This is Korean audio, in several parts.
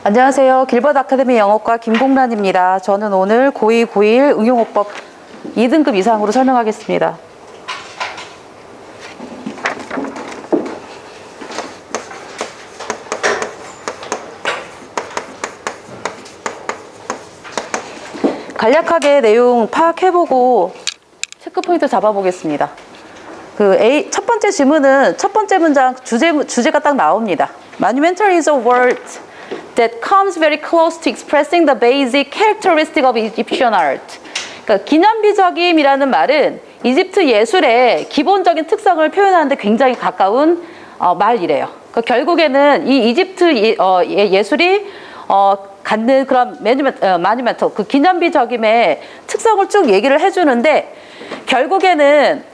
안녕하세요. 길버드 아카데미 영어과 김봉란입니다. 저는 오늘 고2, 고1 응용어법 2등급 이상으로 설명하겠습니다. 간략하게 내용 파악해보고 체크포인트 잡아보겠습니다. 첫 번째 질문은 첫 번째 문장 주제가 딱 나옵니다. Monumental is a word that comes very close to expressing the basic characteristic of Egyptian art. 그러니까 기념비적임이라는 말은 이집트 예술의 기본적인 특성을 표현하는데 굉장히 가까운 말이래요. 그러니까 결국에는 이 이집트 예술이 갖는 그런 마뉴멘털, 그 기념비적임의 특성을 쭉 얘기를 해주는데 결국에는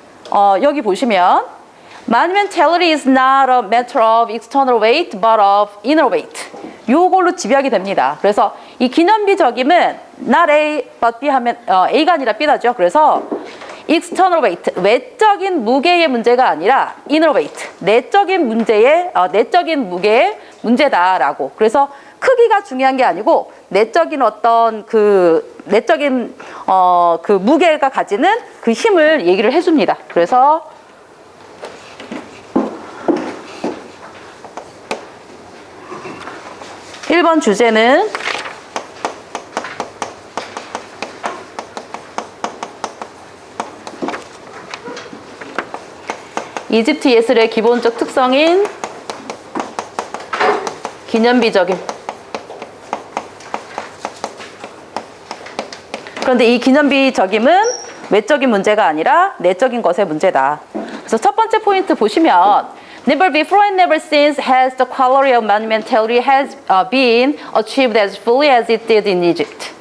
여기 보시면 Monumentality is not a matter of external weight, but of inner weight. 요걸로 집약이 됩니다. 그래서 이 기념비적임은 not A, but B 하면 A가 아니라 B다죠. 그래서 external weight, 외적인 무게의 문제가 아니라 inner weight, 내적인 무게의 문제다라고. 그래서 크기가 중요한 게 아니고 내적인 어떤 내적인 그 무게가 가지는 그 힘을 얘기를 해줍니다. 그래서 일 번 주제는 이집트 예술의 기본적 특성인 기념비적임. 그런데 이 기념비적임은 외적인 문제가 아니라 내적인 것의 문제다. 그래서 첫 번째 포인트 보시면 Never before and never since has the quality of monumentality has been achieved as fully as it did in Egypt.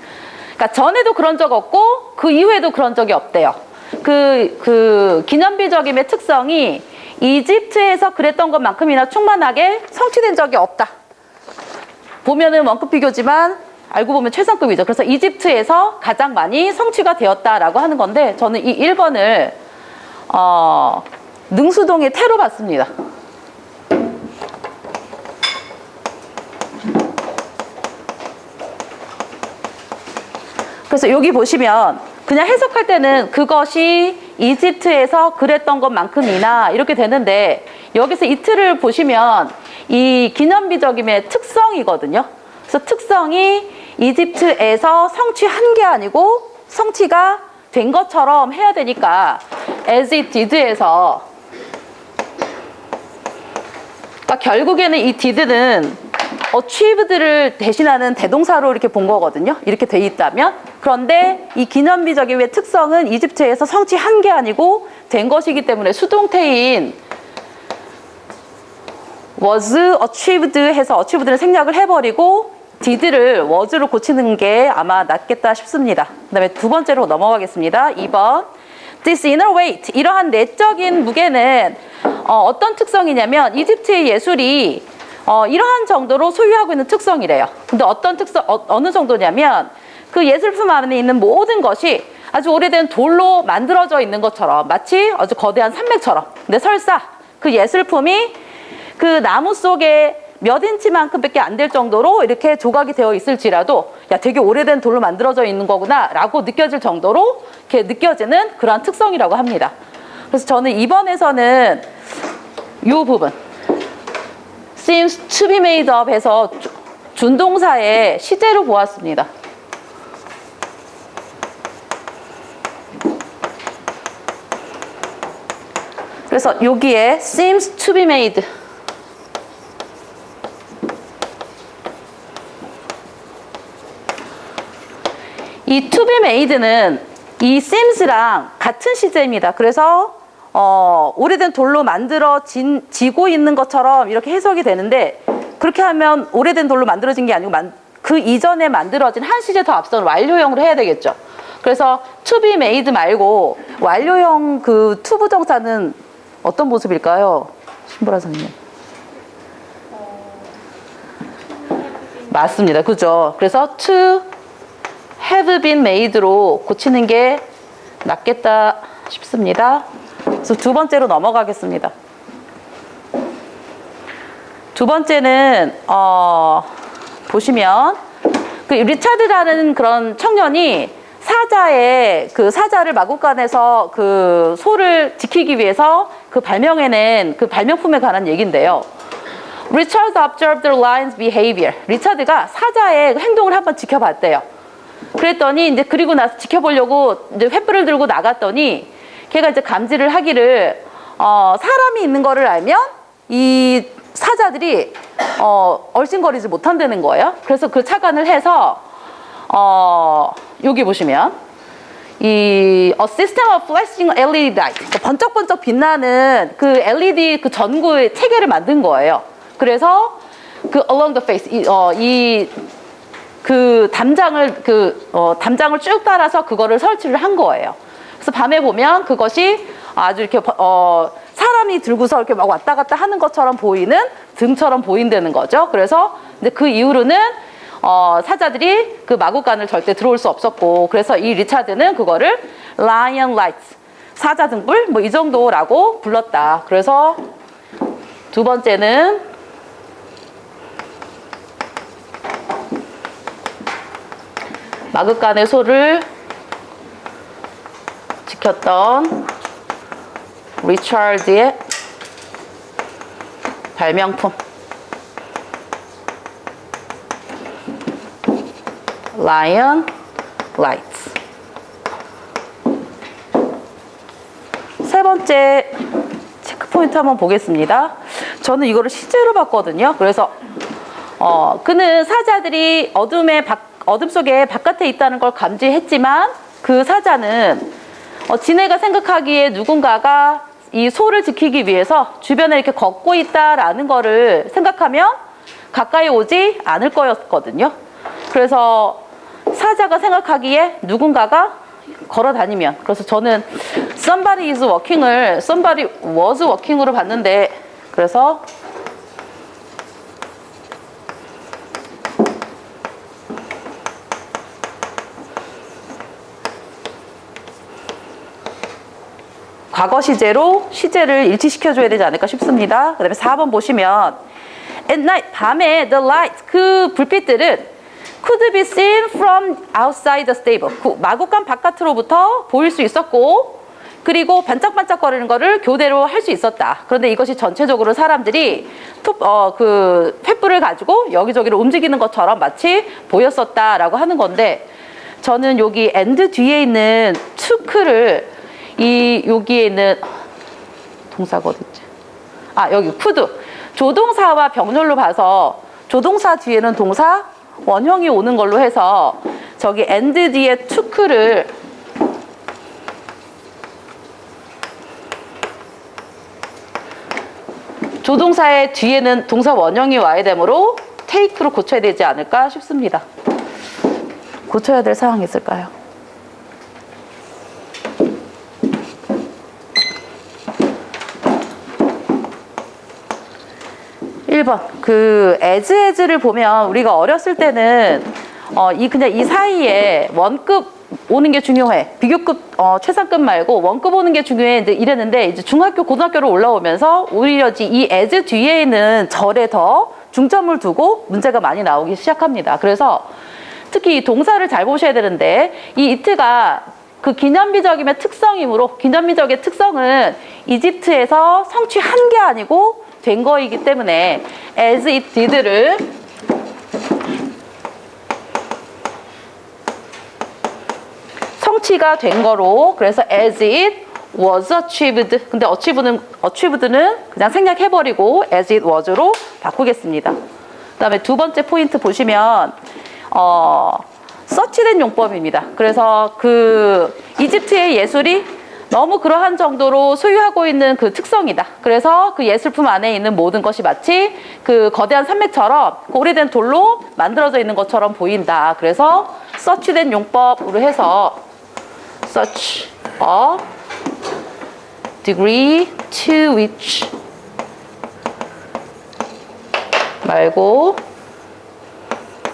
그러니까 전에도 그런 적 없고 그 이후에도 그런 적이 없대요. 그 기념비적임의 특성이 이집트에서 그랬던 것만큼이나 충만하게 성취된 적이 없다. 보면은 원급 비교지만 알고 보면 최상급이죠. 그래서 이집트에서 가장 많이 성취가 되었다라고 하는 건데 저는 이 1번을 능수동의 태로 봤습니다. 그래서 여기 보시면 그냥 해석할 때는 그것이 이집트에서 그랬던 것만큼이나 이렇게 되는데 여기서 이 틀을 보시면 이 기념비적임의 특성이거든요. 그래서 특성이 이집트에서 성취한 게 아니고 성취가 된 것처럼 해야 되니까 as it did에서 그러니까 결국에는 이 did는 achieved를 대신하는 대동사로 이렇게 본 거거든요. 이렇게 돼 있다면. 그런데 이 기념비적임의 특성은 이집트에서 성취한 게 아니고 된 것이기 때문에 수동태인 was achieved 해서 achieved를 생략을 해버리고 did를 was로 고치는 게 아마 낫겠다 싶습니다. 그 다음에 두 번째로 넘어가겠습니다. 2번 This inner weight, 이러한 내적인 무게는 어떤 특성이냐면 이집트의 예술이 이러한 정도로 소유하고 있는 특성이래요. 근데 어느 정도냐면 그 예술품 안에 있는 모든 것이 아주 오래된 돌로 만들어져 있는 것처럼 마치 아주 거대한 산맥처럼. 근데 설사 그 예술품이 그 나무 속에 몇 인치만큼밖에 안 될 정도로 이렇게 조각이 되어 있을지라도 야 되게 오래된 돌로 만들어져 있는 거구나 라고 느껴질 정도로 이렇게 느껴지는 그러한 특성이라고 합니다. 그래서 저는 2번에서는 이 부분 seems to be made of 해서 준동사의 시제로 보았습니다. 그래서 여기에 seems to be made 이 to be made는 이 seems랑 같은 시제입니다. 그래서 오래된 돌로 만들어지고 있는 것처럼 이렇게 해석이 되는데 그렇게 하면 오래된 돌로 만들어진 게 아니고 그 이전에 만들어진 한 시제 더 앞선 완료형으로 해야 되겠죠. 그래서 to be made 말고 완료형 그 to 부정사는 어떤 모습일까요? 신보라 선생님. 맞습니다. 그죠? 그래서 to have been made로 고치는 게 낫겠다 싶습니다. 그래서 두 번째로 넘어가겠습니다. 두 번째는 보시면 그 리차드라는 그런 청년이 사자를 마구간에서 그 소를 지키기 위해서 그 발명해낸 그 발명품에 관한 얘기인데요. Richard observed the lion's behavior. 리차드가 사자의 행동을 한번 지켜봤대요. 그랬더니 이제 그리고 나서 지켜보려고 이제 횃불을 들고 나갔더니 걔가 이제 감지를 하기를 사람이 있는 거를 알면 이 사자들이 얼씬거리지 못한다는 거예요. 그래서 그 착안을 해서 여기 보시면 이 A system of flashing LED light, 그러니까 번쩍번쩍 빛나는 그 LED 그 전구의 체계를 만든 거예요. 그래서 그 along the face 그 담장을 쭉 따라서 그거를 설치를 한 거예요. 그래서 밤에 보면 그것이 아주 이렇게 사람이 들고서 이렇게 막 왔다 갔다 하는 것처럼 보이는 등처럼 보인다는 거죠. 그래서 이제 그 이후로는 사자들이 그 마구간을 절대 들어올 수 없었고, 그래서 이 리차드는 그거를 Lion Lights, 사자 등불 뭐 이 정도라고 불렀다. 그래서 두 번째는 마구간의 소를 지켰던 리차드의 발명품 Lion Lights. 세 번째 체크포인트 한번 보겠습니다. 저는 이거를 실제로 봤거든요. 그래서 그는 사자들이 어둠 속에 바깥에 있다는 걸 감지했지만 그 사자는 지네가 생각하기에 누군가가 이 소를 지키기 위해서 주변에 이렇게 걷고 있다라는 거를 생각하면 가까이 오지 않을 거였거든요. 그래서 사자가 생각하기에 누군가가 걸어 다니면, 그래서 저는 somebody is walking을 somebody was walking으로 봤는데, 그래서 과거 시제로 시제를 일치시켜줘야 되지 않을까 싶습니다. 그 다음에 4번 보시면 at night, 밤에 the light, 그 불빛들은 could be seen from outside the stable, 그 마구간 바깥으로부터 보일 수 있었고, 그리고 반짝반짝거리는 거를 교대로 할 수 있었다. 그런데 이것이 전체적으로 사람들이 그 횃불을 가지고 여기저기로 움직이는 것처럼 마치 보였었다라고 하는 건데, 저는 여기 and 뒤에 있는 took를 여기에 있는 동사가 어딨지? 여기 could, 조동사와 병렬로 봐서 조동사 뒤에는 동사 원형이 오는 걸로 해서 저기 and 뒤에 took를 조동사의 뒤에는 동사 원형이 와야 되므로 take로 고쳐야 되지 않을까 싶습니다. 고쳐야 될 사항이 있을까요? 그 as를 보면 우리가 어렸을 때는 그냥 이 사이에 원급 오는 게 중요해. 비교급 최상급 말고 원급 오는 게 중요해. 이제 이랬는데 이제 중학교 고등학교로 올라오면서 오히려 이 as 뒤에 있는 절에 더 중점을 두고 문제가 많이 나오기 시작합니다. 그래서 특히 이 동사를 잘 보셔야 되는데, 이 it가 그 기념비적임의 특성이므로, 기념비적의 특성은 이집트에서 성취한 게 아니고 된 거이기 때문에 as it did를 성취가 된 거로, 그래서 as it was achieved, 근데 achieved는 그냥 생략해버리고 as it was로 바꾸겠습니다. 그 다음에 두 번째 포인트 보시면 서치된 용법입니다. 그래서 그 이집트의 예술이 너무 그러한 정도로 소유하고 있는 그 특성이다. 그래서 그 예술품 안에 있는 모든 것이 마치 그 거대한 산맥처럼 오래된 돌로 만들어져 있는 것처럼 보인다. 그래서 서치된 용법으로 해서 such a degree to which 말고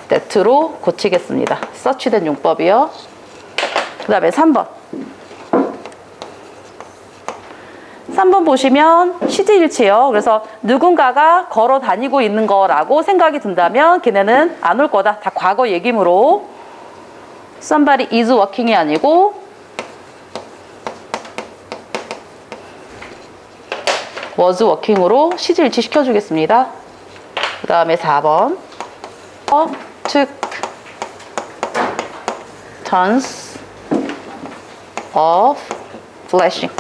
that로 고치겠습니다. 서치된 용법이요. 그 다음에 3번. 3번 보시면 시제일치예요. 그래서 누군가가 걸어 다니고 있는 거라고 생각이 든다면 걔네는 안 올 거다. 다 과거 얘기므로 somebody is walking이 아니고 was walking으로 시제일치 시켜주겠습니다. 그 다음에 4번 took turns of flashing.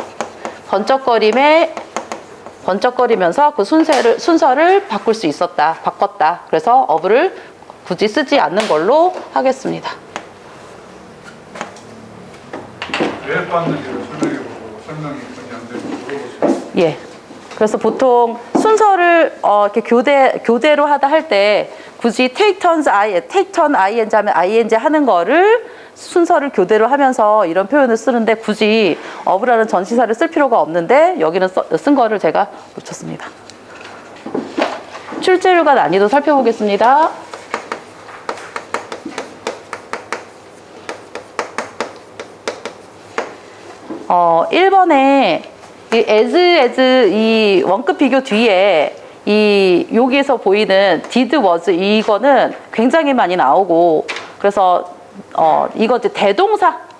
번쩍거리면서 그 순서를 바꿀 수 있었다. 바꿨다. 그래서 of를 굳이 쓰지 않는 걸로 하겠습니다. 왜 빻는지를 설명해보고 설명이 전혀 안 되고 물어보세요. 예. 그래서 보통 순서를 이렇게 교대로 하다 할 때 굳이 take turn ing 하면 ing 하는 거를 순서를 교대로 하면서 이런 표현을 쓰는데 굳이 of라는 전치사를 쓸 필요가 없는데 여기는 쓴 거를 제가 놓쳤습니다. 출제율과 난이도 살펴보겠습니다. 1번에 이 as 이 원급 비교 뒤에 여기에서 보이는 did was 이거는 굉장히 많이 나오고 그래서 이거 이제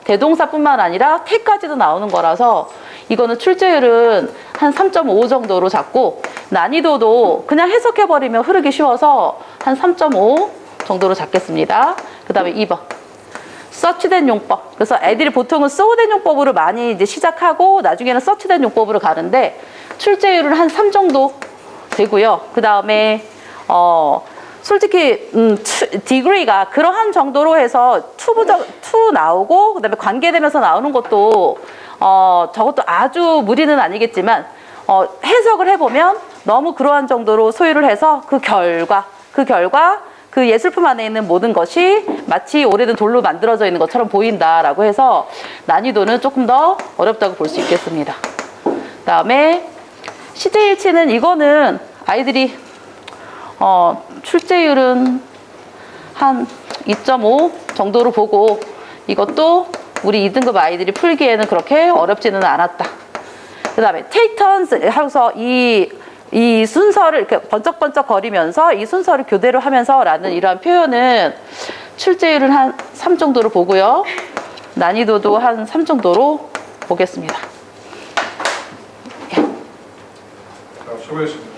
대동사뿐만 아니라 take까지도 나오는 거라서 이거는 출제율은 한 3.5 정도로 잡고 난이도도 그냥 해석해버리면 흐르기 쉬워서 한 3.5 정도로 잡겠습니다. 그 다음에 2번. 서치된 용법. 그래서 애들이 보통은 소된 용법으로 많이 이제 시작하고 나중에는 서치된 용법으로 가는데 출제율은 한 3 정도 되고요. 그 다음에 솔직히 degree가 그러한 정도로 해서 to 나오고 그다음에 관계되면서 나오는 것도 저것도 아주 무리는 아니겠지만 해석을 해보면 너무 그러한 정도로 소유를 해서 그 결과 그 예술품 안에 있는 모든 것이 마치 오래된 돌로 만들어져 있는 것처럼 보인다라고 해서 난이도는 조금 더 어렵다고 볼 수 있겠습니다. 그다음에 시제일치는 이거는 아이들이 출제율은 한 2.5 정도로 보고 이것도 우리 2등급 아이들이 풀기에는 그렇게 어렵지는 않았다. 그 다음에 take turns 하고서 이 순서를 이렇게 번쩍번쩍 거리면서 이 순서를 교대로 하면서 라는 이러한 표현은 출제율은 한 3 정도로 보고요. 난이도도 한 3 정도로 보겠습니다. 자, 수고했습니다.